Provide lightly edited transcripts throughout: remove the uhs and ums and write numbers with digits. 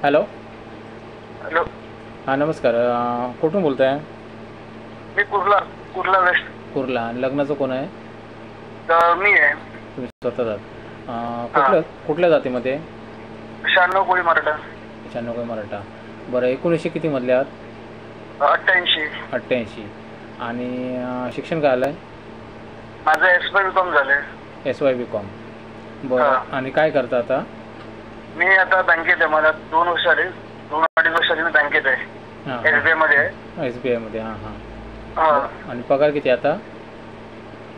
Hello. Hello. हां नमस्कार. कुठून बोलत आहे? मी कुर्ला कुर्ला वेस्ट. कुर्ला. आणि लग्नाचं कोण आहे? मी आहे. तुम्ही स्वतः जात. हा. कुठल्या जातीमध्ये? 96 कोळी मराठा. 96 मराठा. बरं, 1900 कितीमधले आहात? 88. 88. आणि शिक्षण काय आलं आहे? माझं SY BCom झालंय. SY BCom. बरं. हा. आणि काय करता आता? मी आता बँकेत आहे. मला 2 वर्ष झाले, 2-2.5 वर्ष झाली मी बँकेत आहे. हां SBI मध्ये आहे. SBI मध्ये. हां हां. हा. आणि पगार किती आता?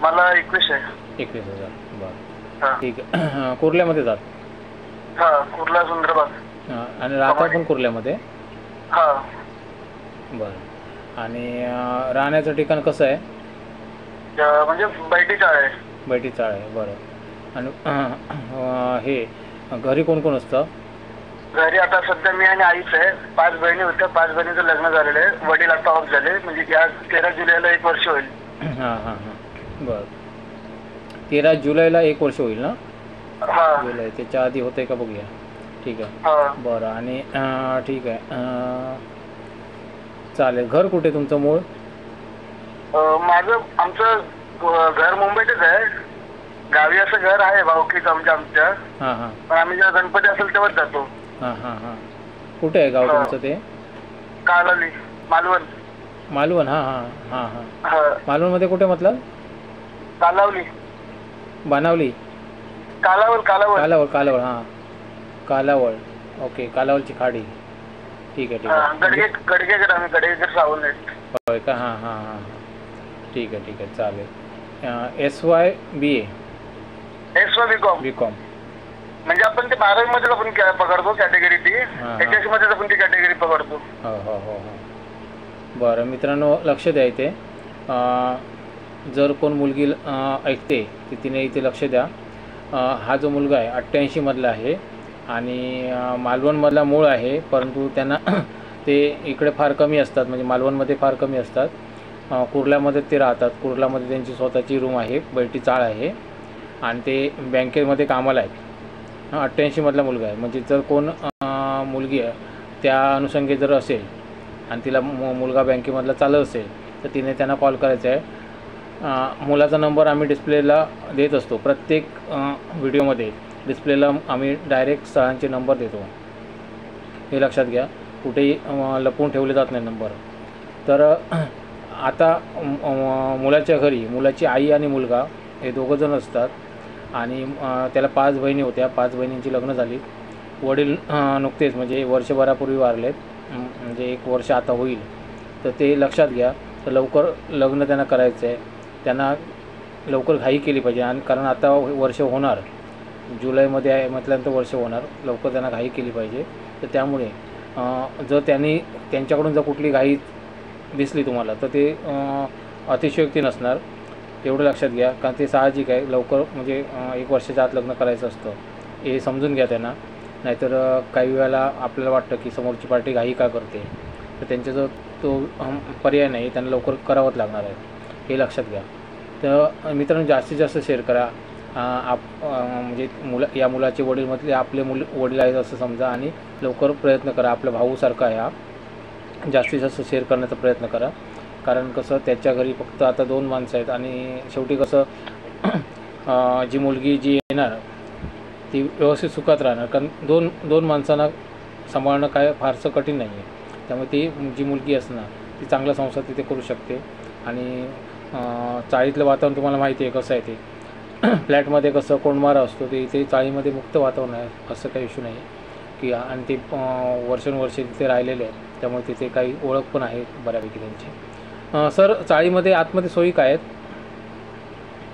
मला 21 आहे. 21,000. बरं, हा. ठीक आहे. कुर्ल्यामध्ये जात. हा, कुर्ला सुंदरबाग. आणि राहता पण कुर्ल्यामध्ये? हा. बरं. आणि राहण्याचं ठिकाण कसं आहे? म्हणजे बैठी चाळ आहे. बैठी चाळ आहे. बरं. आणि हे घरी कोण कोण असतं? घरी आता सध्या मी आणि आईच आहे. 5 बहिणी होत्या. 5 बहिणीचं लग्न झालेलं आहे. वडील आता ऑफ झाले. म्हणजे या 13 जुलैला 1 वर्ष होईल. हां हां हां. बरं. 13 जुलैला 1 वर्ष होईल ना? हा. जुलै. त्याच्या आधी होतं आहे का बघूया. ठीक आहे. हा. बरं. आणि ठीक आहे. चालेल. घर कुठे तुमचं मूळ? आमचं घर मुंबईतच आहे. गावी असं घर आहे भाऊकीचं आमच्या. हां हां. पण आम्ही जेव्हा गणपती असेल तेव्हाच जातो. हां हां हां. कुठे आहे गाव तुमचं ते? कालावली, मालवण. मालवण. हां हां हां हां. हा. मालवणमध्ये कुठे म्हटलं? कालावली. बाणावली. कालावल. कालावळ. हां, कालावळ. ओके. कालावलची खाडी. ठीक आहे ठीक आहे. गडगेकर. आम्ही गडगेकर सावंत आहेत. होय का? हां हां हां. ठीक आहे ठीक आहे. चालेल. SY BA. SY BCom. म्हणजे आपण ते 12वी मध्ये आपण पकडतो कॅटेगरी ती. HSC मध्ये आपण ती कॅटेगरी पकडतो. हो हो हो हो. बरं मित्रांनो, लक्ष द्या इथे. जर कोण मुलगी ऐकते की तिने इथे लक्ष द्या. हा जो मुलगा आहे 88 मधला आहे आणि मालवणमधला मूळ आहे, परंतु त्यांना ते इकडे फार कमी असतात. म्हणजे मालवणमध्ये फार कमी असतात. कुर्ल्यामध्ये ते राहतात. कुर्ल्यामध्ये त्यांची स्वतःची रूम आहे. बैठी चाळ आहे आणि ते बँकेमध्ये कामाला आहेत. 88 मधला मुलगा आहे. म्हणजे जर कोण मुलगी आहे त्या अनुषंगे जर असेल आणि तिला मुलगा बँकेमधला चालत असेल तर तिने त्यांना कॉल करायचा आहे. मुलाचा नंबर आम्ही डिस्प्लेला देत असतो. प्रत्येक व्हिडिओमध्ये डिस्प्लेला आम्ही डायरेक्ट स्थळांचे नंबर देतो. हे लक्षात घ्या. कुठेही लपवून ठेवले जात नाही नंबर. तर आता मुलाच्या घरी मुलाची आई आणि मुलगा हे दोघंजण असतात आणि त्याला 5 बहिणी होत्या. 5 बहिणींची लग्न झाली. वडील नुकतेच म्हणजे वर्षभरापूर्वी वारलेत. म्हणजे 1 वर्ष आता होईल. तर ते लक्षात घ्या. तर लवकर लग्न त्यांना करायचं आहे. त्यांना लवकर घाई केली पाहिजे. आणि कारण आता वर्ष होणार, जुलैमध्ये आहे म्हटल्यानंतर वर्ष होणार. लवकर त्यांना घाई केली पाहिजे. तर त्यामुळे जर त्यांच्याकडून जर कुठली घाई दिसली तुम्हाला तर ते अतिशयोक्ती नसणार. एवढं लक्षात घ्या. कारण ते साहजिक आहे. लवकर म्हणजे 1 वर्षाच्या आत लग्न करायचं असतं हे समजून घ्या त्यांना. नाहीतर काही वेळेला आपल्याला वाटतं की समोरची पार्टी घाई का करते. तर त्यांच्याजवळ तो पर्याय नाही. त्यांना लवकर करावंच लागणार आहे. हे लक्षात घ्या. तर मित्रांनो, जास्तीत जास्त शेअर करा. म्हणजे या मुलाचे वडील म्हटले आपले वडील आहेत असं समजा आणि लवकर प्रयत्न करा. आपल्या भाऊसारखा आहे हा. जास्तीत जास्त शेअर करण्याचा प्रयत्न करा. कारण कसं त्याच्या घरी फक्त आता 2 माणसं आहेत आणि शेवटी कसं जी मुलगी जी येणार ती व्यवस्थित सुखात राहणार. कारण दोन माणसांना सांभाळणं काय फारसं कठीण नाही आहे. त्यामुळे ती जी मुलगी असणार ती चांगला संसार तिथे करू शकते. आणि चाळीतलं वातावरण तुम्हाला माहिती आहे कसं आहे ते. फ्लॅटमध्ये कसं कोंडमारा असतो ते इथे चाळीमध्ये मुक्त वातावरण आहे. असं काही इश्यू नाही की. आणि ते वर्षानुवर्ष तिथे राहिलेले आहेत. त्यामुळे तिथे काही ओळख पण आहे बऱ्यापैकी त्यांची. सर, चाळीमध्ये आतमध्ये सोयी काय आहेत?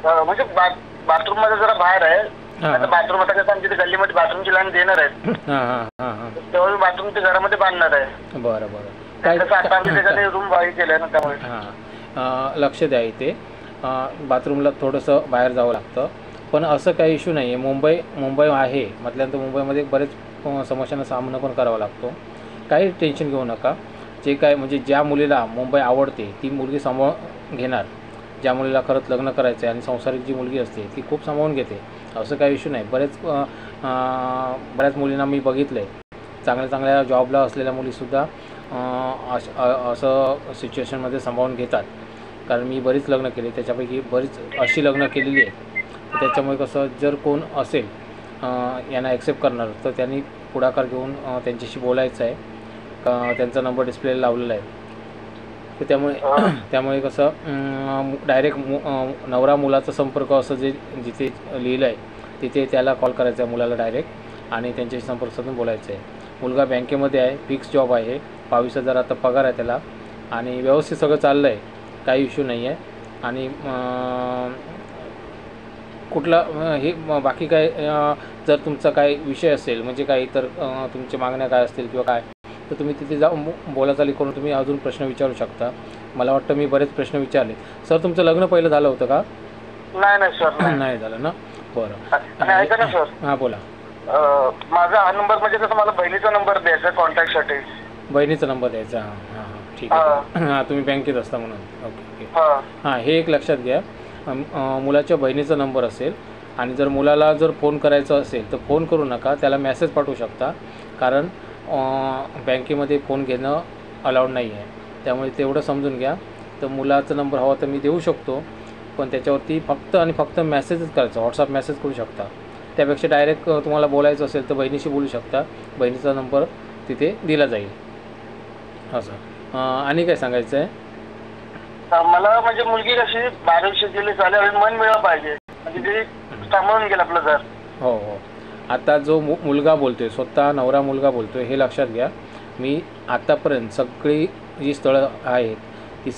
म्हणजे बाथरूम मध्ये जरा बाहेर आहे. आता बाथरूम आता कसं आमच्या गल्लीमध्ये बाथरूमची लाईन देणार आहेत. हां हां हां हां. तेव्हा बाथरूम ते घरामध्ये बांधणार आहे. बरं बरं. काय रूम बाहेर केलं ना त्यामुळे. हां, लक्ष द्या इथे. बाथरूमला थोडंसं बाहेर जावं लागतं. पण असं काही इश्यू नाही आहे. मुंबई आहे म्हटल्यानंतर मुंबईमध्ये बरेच समस्यांना सामना पण करावा लागतो. काही टेन्शन घेऊ नका. जे काय म्हणजे ज्या मुलीला मुंबई आवडते ती मुलगी सांभाळून घेणार. ज्या मुलीला खरंच लग्न करायचं आहे आणि संसारिक जी मुलगी असते ती खूप सांभाळून घेते. असं काही इश्यू नाही. बऱ्याच मुलींना मी बघितलं आहे चांगल्या चांगल्या जॉबला असलेल्या मुलीसुद्धा असं सिच्युएशनमध्ये सांभाळून घेतात. कारण मी बरीच लग्न केली, त्याच्यापैकी बरीच अशी लग्न केलेली आहेत. तर त्याच्यामुळे कसं जर कोण असेल यांना ॲक्सेप्ट करणार तर त्यांनी पुढाकार घेऊन त्यांच्याशी बोलायचं आहे. त्यांचा नंबर डिस्प्लेला लावलेला आहे. तर त्यामुळे कसं डायरेक्ट नवरा मुलाचा संपर्क असं जिथे लिहिलं आहे तिथे त्याला कॉल करायचा आहे मुलाला डायरेक्ट आणि त्यांच्याशी संपर्क साधून बोलायचं आहे. मुलगा बँकेमध्ये आहे, फिक्स जॉब आहे, 22,000 आता पगार आहे त्याला आणि व्यवस्थित सगळं चाललं आहे, काही इश्यू नाही आहे. आणि कुठला हे बाकी काय जर तुमचा काही विषय असेल म्हणजे काही तर तुमच्या मागण्या काय असतील किंवा काय तर तुम्ही तिथे जाऊन बोलाचाली करून तुम्ही अजून प्रश्न विचारू शकता. मला वाटतं मी बरेच प्रश्न विचारले. सर तुमचं लग्न पहिलं झालं होतं का? नाही सर, नाही झालं ना. बरं. आणि ऐका ना सर, हां बोला. माझा हा नंबर म्हणजे कसं मला बहिणीचा नंबर द्यायचा कॉन्टॅक्टसाठी. बहिणीचा नंबर द्यायचा. हां ठीक आहे. हां तुम्ही बँकेत असता म्हणून. ओके. हां हे एक लक्षात घ्या, मुलाच्या बहिणीचा नंबर असेल आणि जर मुलाला जर फोन करायचा असेल तर फोन करू नका, त्याला मेसेज पाठवू शकता. कारण बँकेमध्ये फोन घेणं अलाउड नाही आहे, त्यामुळे तेवढं समजून घ्या. तर मुलाचा नंबर हवा तर मी देऊ शकतो, पण त्याच्यावरती फक्त आणि फक्त मेसेजच करायचा, व्हॉट्सअप मेसेज करू शकता. त्यापेक्षा डायरेक्ट तुम्हाला बोलायचं असेल तर बहिणीशी बोलू शकता, बहिणीचा नंबर तिथे दिला जाईल. असं आणि काय सांगायचं आहे? मला म्हणजे मुलगी कशी 12वी शिकलेली चालेल, मन मिळालं पाहिजे, म्हणजे ते सांभाळून गेलं आपलं घर. हो. आता जो मुलगा बोलतोय, स्वतः नवरा मुलगा बोलतोय, हे लक्षात घ्या. मी आतापर्यंत सगळी जी स्थळं आहेत